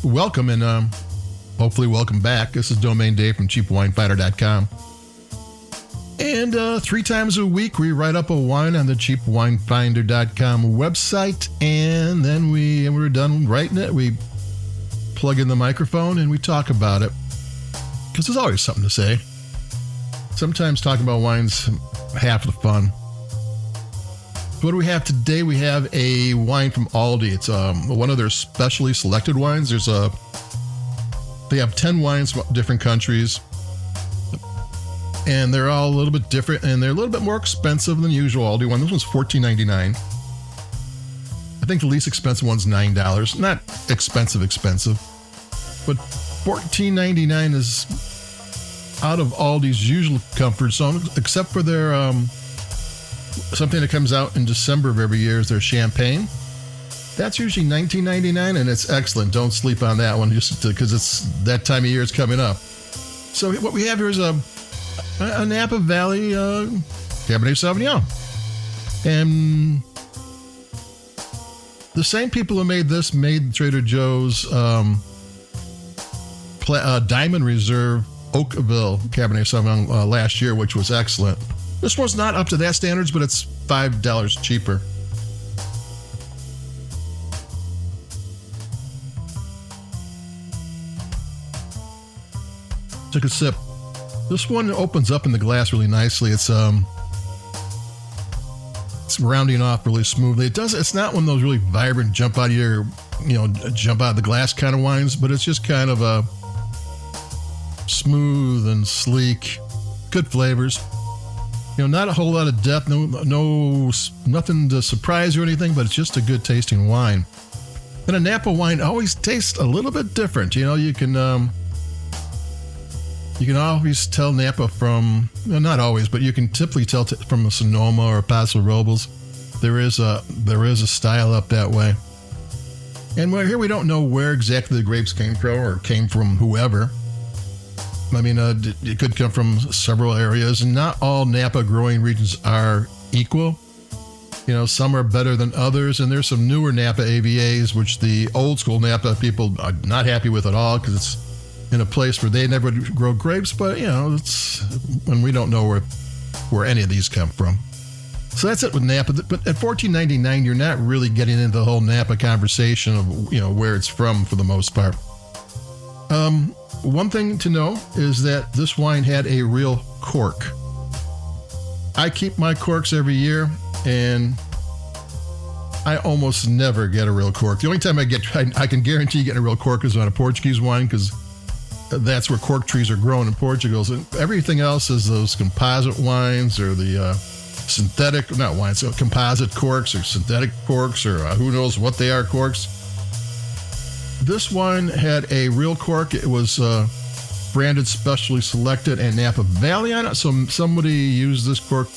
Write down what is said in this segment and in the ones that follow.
welcome and hopefully welcome back. This is Domain Dave from CheapWineFinder.com. And 3 times a week, we write up a wine on the CheapWineFinder.com website. And then when we're done writing it, we plug in the microphone and we talk about it. Because there's always something to say. Sometimes talking about wine's half the fun. What do we have today? We have a wine from Aldi. It's one of their specially selected wines. They have 10 wines from different countries. And they're all a little bit different, and they're a little bit more expensive than the usual Aldi one. This one's $14.99. I think the least expensive one's $9. Not expensive, but $14.99 is out of Aldi's usual comfort zone, except for their something that comes out in December of every year is their champagne. That's usually $19.99, and it's excellent. Don't sleep on that one, just because it's that time of year is coming up. So what we have here is a Napa Valley Cabernet Sauvignon. And the same people who made this made Trader Joe's Diamond Reserve Oakville Cabernet Sauvignon last year, which was excellent. This one's not up to that standards, but it's $5 cheaper. Took a sip. This one opens up in the glass really nicely. It's rounding off really smoothly. It's not one of those really vibrant jump out of the glass kind of wines, but it's just kind of a smooth and sleek, good flavors. Not a whole lot of depth, nothing to surprise you or anything, but it's just a good tasting wine. And a Napa wine always tastes a little bit different. You can always tell Napa from, not always, but you can typically tell from a Sonoma or a Paso Robles. There is a style up that way. And here we don't know where exactly the grapes came from or came from whoever. I mean, it could come from several areas, and not all Napa growing regions are equal. Some are better than others, and there's some newer Napa AVAs, which the old school Napa people are not happy with at all because it's in a place where they never grow grapes, but and we don't know where any of these come from. So that's it with Napa. But at $14.99, you're not really getting into the whole Napa conversation of where it's from for the most part. One thing to know is that this wine had a real cork. I keep my corks every year, and I almost never get a real cork. The only time I can guarantee getting a real cork is on a Portuguese wine, because that's where cork trees are grown in Portugal. So everything else is those composite wines or the composite corks or synthetic corks or who knows what they are corks. This wine had a real cork. It was branded Specially Selected and Napa Valley on it. So somebody used this cork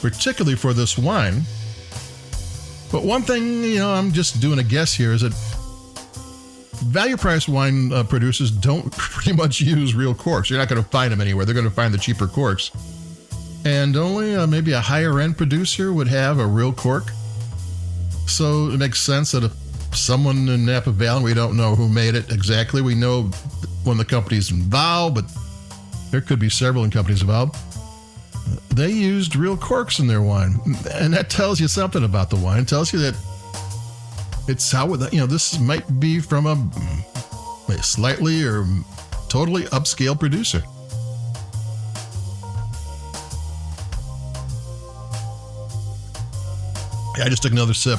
particularly for this wine. But one thing, I'm just doing a guess here, is that value price wine producers don't pretty much use real corks. You're not going to find them anywhere. They're going to find the cheaper corks. And only maybe a higher end producer would have a real cork. So it makes sense that if someone in Napa Valley, we don't know who made it exactly. We know one of the companies involved, but there could be several companies involved. They used real corks in their wine. And that tells you something about the wine. It tells you that it's how, this might be from a slightly or totally upscale producer. I just took another sip.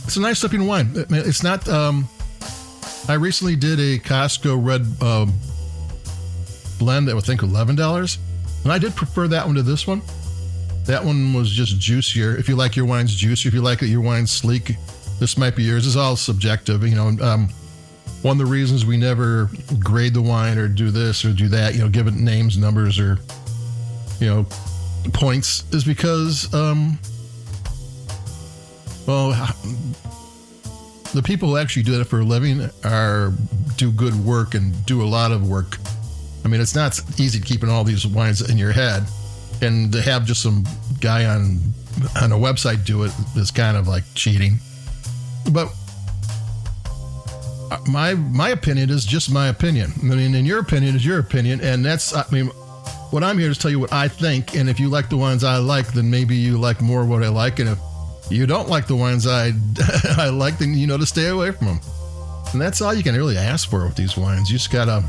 It's a nice sipping wine. It's not, I recently did a Costco red blend that I think $11. And I did prefer that one to this one. That one was just juicier. If you like your wines juicy, if you like your wines sleek, this might be yours. It's all subjective. One of the reasons we never grade the wine or do this or do that, give it names, numbers, or, points is because, the people who actually do that for a living do good work and do a lot of work. I mean, it's not easy keeping all these wines in your head, and to have just some guy on a website do it is kind of like cheating. But my opinion is just my opinion. I mean, and your opinion is your opinion, and that's, I mean, what I'm here to tell you what I think, and if you like the wines I like, then maybe you like more what I like, and if you don't like the wines I like, then you know to stay away from them. And that's all you can really ask for with these wines. You just gotta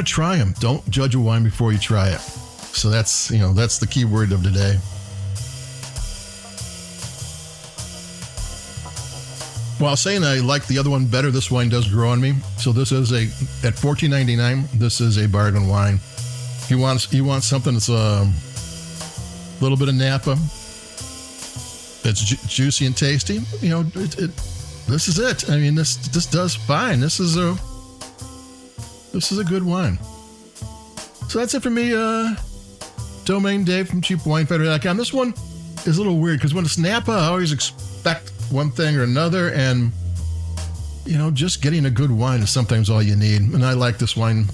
try them. Don't judge a wine before you try it. So that's the key word of today. While saying I like the other one better, this wine does grow on me. So this is at $14.99. This is a bargain wine. You want something that's a little bit of Napa. It's juicy and tasty. This is it. I mean, this does fine. This is a good wine. So that's it for me. Domain Dave from CheapWineFighter.com. This one is a little weird because when it's Napa, I always expect one thing or another, and just getting a good wine is sometimes all you need. And I like this wine.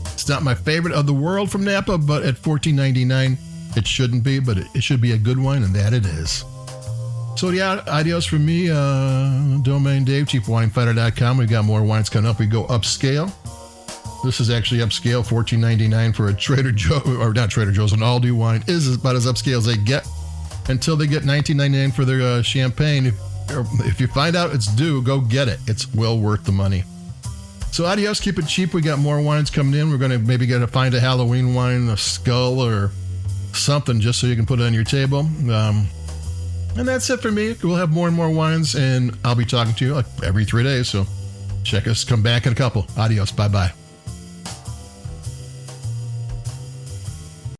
It's not my favorite of the world from Napa, but at $14.99, it shouldn't be, but it should be a good wine, and that it is. So yeah, adios from me, Domain Dave, CheapWineFighter.com. We've got more wines coming up. We go upscale. This is actually upscale, $14.99 for a Trader Joe, or not Trader Joe's, an Aldi wine. Is about as upscale as they get until they get $19.99 for their champagne. If you find out it's due, go get it. It's well worth the money. So adios, keep it cheap. We got more wines coming in. We're going to maybe find a Halloween wine, a skull or something, just so you can put it on your table. And that's it for me. We'll have more and more wines, and I'll be talking to you like every 3 days. So check us. Come back in a couple. Adios. Bye-bye.